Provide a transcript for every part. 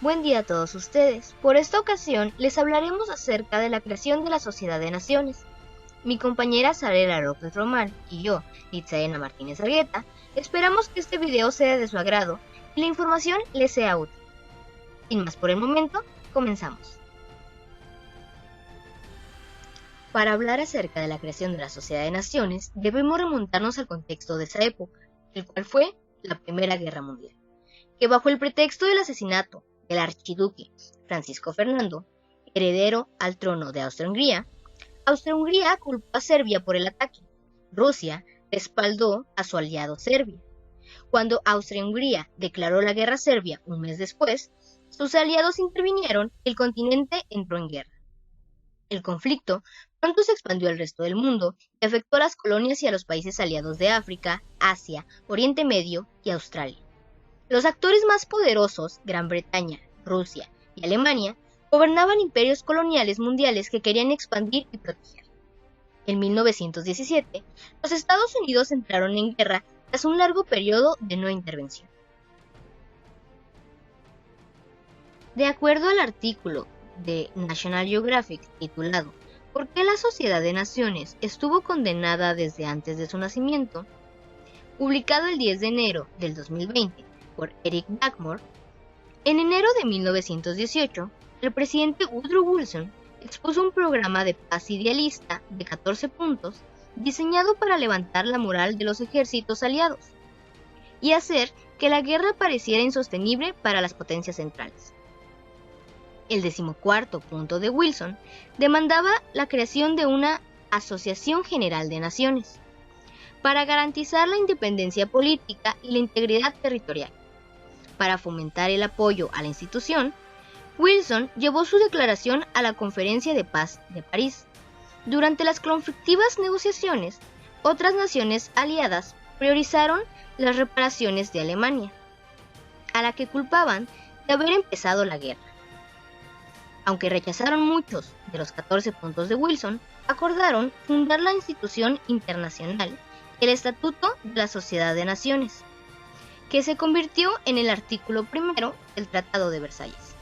Buen día a todos ustedes. Por esta ocasión les hablaremos acerca de la creación de la Sociedad de Naciones. Mi compañera Sarela López Román y yo, Litzaena Martínez Argueta, esperamos que este video sea de su agrado y la información les sea útil. Sin más por el momento, comenzamos. Para hablar acerca de la creación de la Sociedad de Naciones, debemos remontarnos al contexto de esa época, el cual fue la Primera Guerra Mundial, que bajo el pretexto del asesinato del archiduque Francisco Fernando, heredero al trono de Austria-Hungría, Austria-Hungría culpó a Serbia por el ataque. Rusia respaldó a su aliado Serbia. Cuando Austria-Hungría declaró la guerra a Serbia un mes después, sus aliados intervinieron y el continente entró en guerra. El conflicto pronto se expandió al resto del mundo y afectó a las colonias y a los países aliados de África, Asia, Oriente Medio y Australia. Los actores más poderosos, Gran Bretaña, Rusia y Alemania, gobernaban imperios coloniales mundiales que querían expandir y proteger. En 1917, los Estados Unidos entraron en guerra tras un largo periodo de no intervención. De acuerdo al artículo de National Geographic titulado ¿Por qué la Sociedad de Naciones estuvo condenada desde antes de su nacimiento?, publicado el 10 de enero del 2020 por Eric Blackmore, en enero de 1918, el presidente Woodrow Wilson expuso un programa de paz idealista de 14 puntos diseñado para levantar la moral de los ejércitos aliados y hacer que la guerra pareciera insostenible para las potencias centrales. El 14º punto de Wilson demandaba la creación de una Asociación General de Naciones para garantizar la independencia política y la integridad territorial. Para fomentar el apoyo a la institución, Wilson llevó su declaración a la Conferencia de Paz de París. Durante las conflictivas negociaciones, otras naciones aliadas priorizaron las reparaciones de Alemania, a la que culpaban de haber empezado la guerra. Aunque rechazaron muchos de los 14 puntos de Wilson, acordaron fundar la institución internacional, el Estatuto de la Sociedad de Naciones, que se convirtió en el artículo primero del Tratado de Versalles.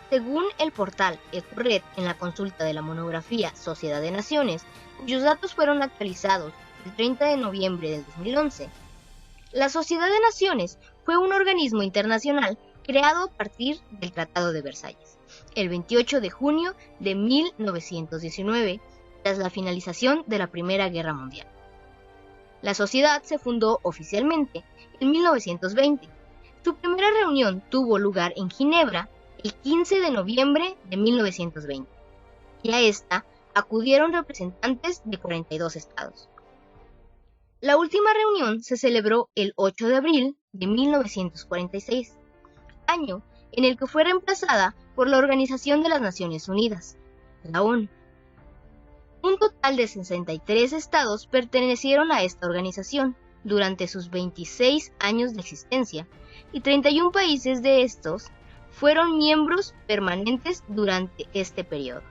Según el portal Ecored en la consulta de la monografía Sociedad de Naciones, cuyos datos fueron actualizados el 30 de noviembre del 2011, la Sociedad de Naciones fue un organismo internacional creado a partir del Tratado de Versalles, el 28 de junio de 1919, tras la finalización de la Primera Guerra Mundial. La sociedad se fundó oficialmente en 1920. Su primera reunión tuvo lugar en Ginebra el 15 de noviembre de 1920, y a esta acudieron representantes de 42 estados. La última reunión se celebró el 8 de abril de 1946, año en el que fue reemplazada por la Organización de las Naciones Unidas, la ONU. Un total de 63 estados pertenecieron a esta organización durante sus 26 años de existencia y 31 países de estos fueron miembros permanentes durante este periodo.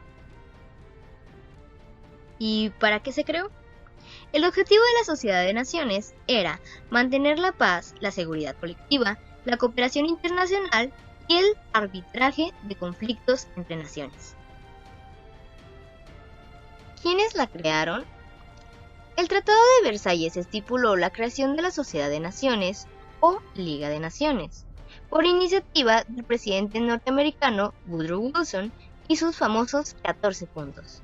¿Y para qué se creó? El objetivo de la Sociedad de Naciones era mantener la paz, la seguridad colectiva, la cooperación internacional y el arbitraje de conflictos entre naciones. ¿Quiénes la crearon? El Tratado de Versalles estipuló la creación de la Sociedad de Naciones o Liga de Naciones, por iniciativa del presidente norteamericano Woodrow Wilson y sus famosos 14 puntos.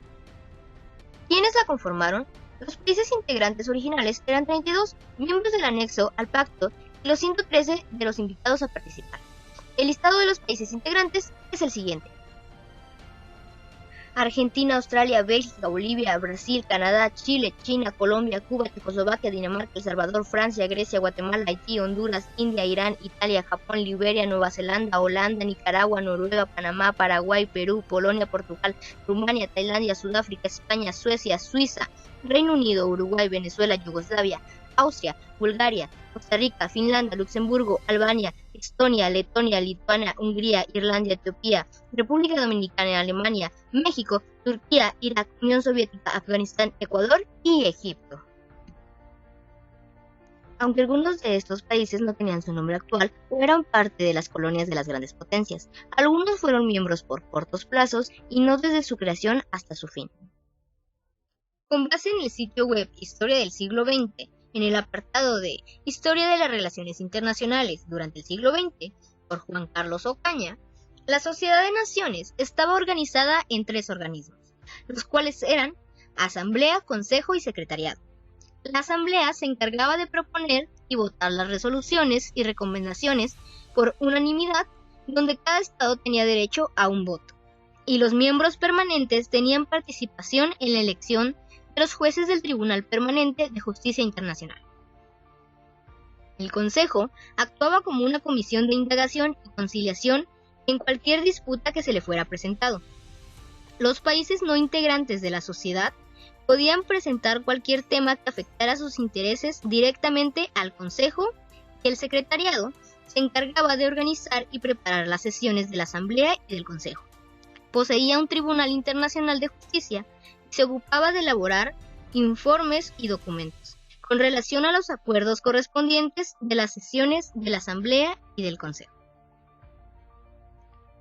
¿Quiénes la conformaron? Los países integrantes originales eran 32 miembros del anexo al pacto y los 113 de los invitados a participar. El listado de los países integrantes es el siguiente: Argentina, Australia, Bélgica, Bolivia, Brasil, Canadá, Chile, China, Colombia, Cuba, Checoslovaquia, Dinamarca, El Salvador, Francia, Grecia, Guatemala, Haití, Honduras, India, Irán, Italia, Japón, Liberia, Nueva Zelanda, Holanda, Nicaragua, Noruega, Panamá, Paraguay, Perú, Polonia, Portugal, Rumania, Tailandia, Sudáfrica, España, Suecia, Suiza, Reino Unido, Uruguay, Venezuela, Yugoslavia, Austria, Bulgaria, Costa Rica, Finlandia, Luxemburgo, Albania, Estonia, Letonia, Lituania, Hungría, Irlanda, Etiopía, República Dominicana, Alemania, México, Turquía, Irak, Unión Soviética, Afganistán, Ecuador y Egipto. aunque algunos de estos países no tenían su nombre actual o eran parte de las colonias de las grandes potencias. Algunos fueron miembros por cortos plazos y no desde su creación hasta su fin. Con base en el sitio web Historia del siglo XX, en el apartado de Historia de las Relaciones Internacionales durante el siglo XX, por Juan Carlos Ocaña, la Sociedad de Naciones estaba organizada en 3 organismos, los cuales eran Asamblea, Consejo y Secretariado. La Asamblea se encargaba de proponer y votar las resoluciones y recomendaciones por unanimidad, donde cada estado tenía derecho a un voto, y los miembros permanentes tenían participación en la elección de los jueces del Tribunal Permanente de Justicia Internacional. El Consejo actuaba como una comisión de indagación y conciliación en cualquier disputa que se le fuera presentado. Los países no integrantes de la sociedad podían presentar cualquier tema que afectara sus intereses directamente al Consejo, y el Secretariado se encargaba de organizar y preparar las sesiones de la Asamblea y del Consejo. Poseía un Tribunal Internacional de Justicia y se ocupaba de elaborar informes y documentos con relación a los acuerdos correspondientes de las sesiones de la Asamblea y del Consejo.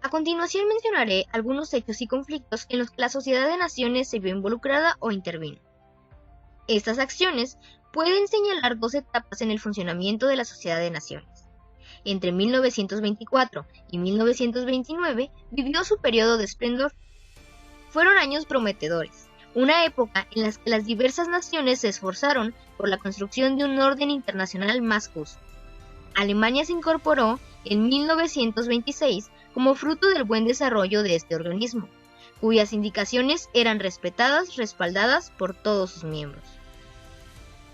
A continuación mencionaré algunos hechos y conflictos en los que la Sociedad de Naciones se vio involucrada o intervino. Estas acciones pueden señalar 2 etapas en el funcionamiento de la Sociedad de Naciones. Entre 1924 y 1929 vivió su periodo de esplendor. Fueron años prometedores, una época en la que las diversas naciones se esforzaron por la construcción de un orden internacional más justo. Alemania se incorporó en 1926 como fruto del buen desarrollo de este organismo, cuyas indicaciones eran respaldadas por todos sus miembros.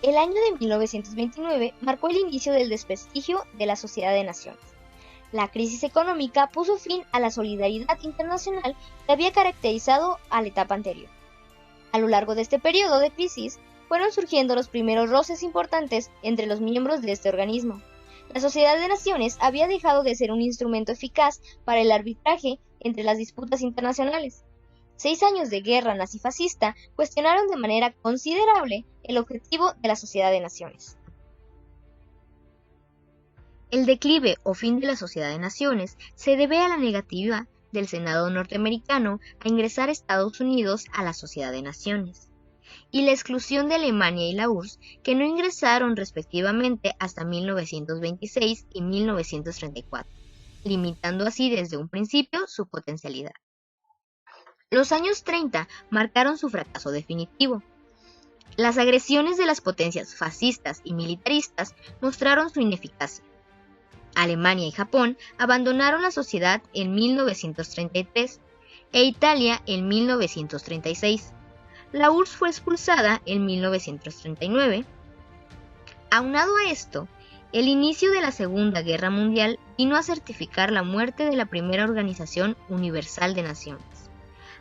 El año de 1929 marcó el inicio del desprestigio de la Sociedad de Naciones. La crisis económica puso fin a la solidaridad internacional que había caracterizado a la etapa anterior. A lo largo de este periodo de crisis, fueron surgiendo los primeros roces importantes entre los miembros de este organismo. La Sociedad de Naciones había dejado de ser un instrumento eficaz para el arbitraje entre las disputas internacionales. 6 años de guerra nazifascista cuestionaron de manera considerable el objetivo de la Sociedad de Naciones. El declive o fin de la Sociedad de Naciones se debe a la negativa del Senado norteamericano a ingresar a Estados Unidos a la Sociedad de Naciones, y la exclusión de Alemania y la URSS, que no ingresaron respectivamente hasta 1926 y 1934, limitando así desde un principio su potencialidad. Los años 30 marcaron su fracaso definitivo. Las agresiones de las potencias fascistas y militaristas mostraron su ineficacia. Alemania y Japón abandonaron la sociedad en 1933 e Italia en 1936. La URSS fue expulsada en 1939. Aunado a esto, el inicio de la Segunda Guerra Mundial vino a certificar la muerte de la primera Organización Universal de Naciones.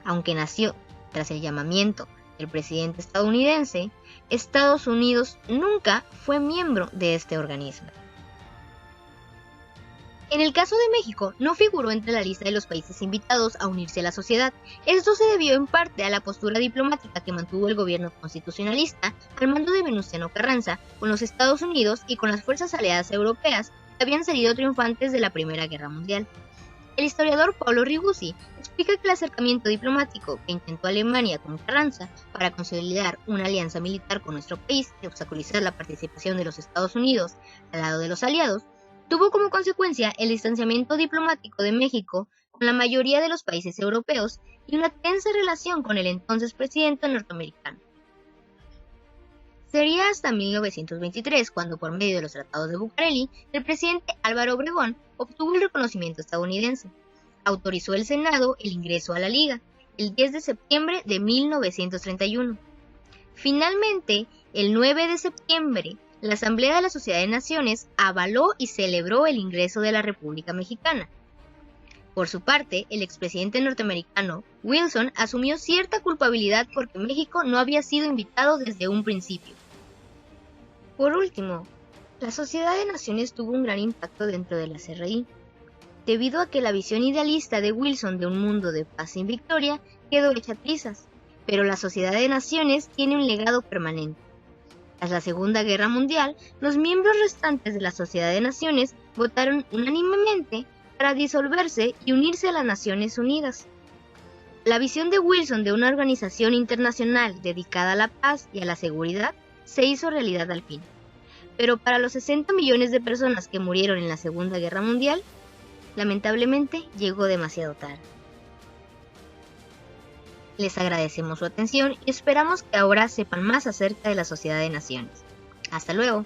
Aunque nació tras el llamamiento del presidente estadounidense, Estados Unidos nunca fue miembro de este organismo. En el caso de México, no figuró entre la lista de los países invitados a unirse a la sociedad. Esto se debió en parte a la postura diplomática que mantuvo el gobierno constitucionalista al mando de Venustiano Carranza con los Estados Unidos y con las fuerzas aliadas europeas que habían salido triunfantes de la Primera Guerra Mundial. El historiador Paulo Ribuzzi explica que el acercamiento diplomático que intentó Alemania con Carranza para consolidar una alianza militar con nuestro país y obstaculizar la participación de los Estados Unidos al lado de los aliados, tuvo como consecuencia el distanciamiento diplomático de México con la mayoría de los países europeos y una tensa relación con el entonces presidente norteamericano. Sería hasta 1923 cuando, por medio de los tratados de Bucareli, el presidente Álvaro Obregón obtuvo el reconocimiento estadounidense. Autorizó el Senado el ingreso a la Liga el 10 de septiembre de 1931. Finalmente, el 9 de septiembre, la Asamblea de la Sociedad de Naciones avaló y celebró el ingreso de la República Mexicana. Por su parte, el expresidente norteamericano Wilson asumió cierta culpabilidad porque México no había sido invitado desde un principio. Por último, la Sociedad de Naciones tuvo un gran impacto dentro de la CRI, debido a que la visión idealista de Wilson de un mundo de paz sin victoria quedó hecha trizas, pero la Sociedad de Naciones tiene un legado permanente. Tras la Segunda Guerra Mundial, los miembros restantes de la Sociedad de Naciones votaron unánimemente para disolverse y unirse a las Naciones Unidas. La visión de Wilson de una organización internacional dedicada a la paz y a la seguridad se hizo realidad al fin. Pero para los 60 millones de personas que murieron en la Segunda Guerra Mundial, lamentablemente llegó demasiado tarde. Les agradecemos su atención y esperamos que ahora sepan más acerca de la Sociedad de Naciones. Hasta luego.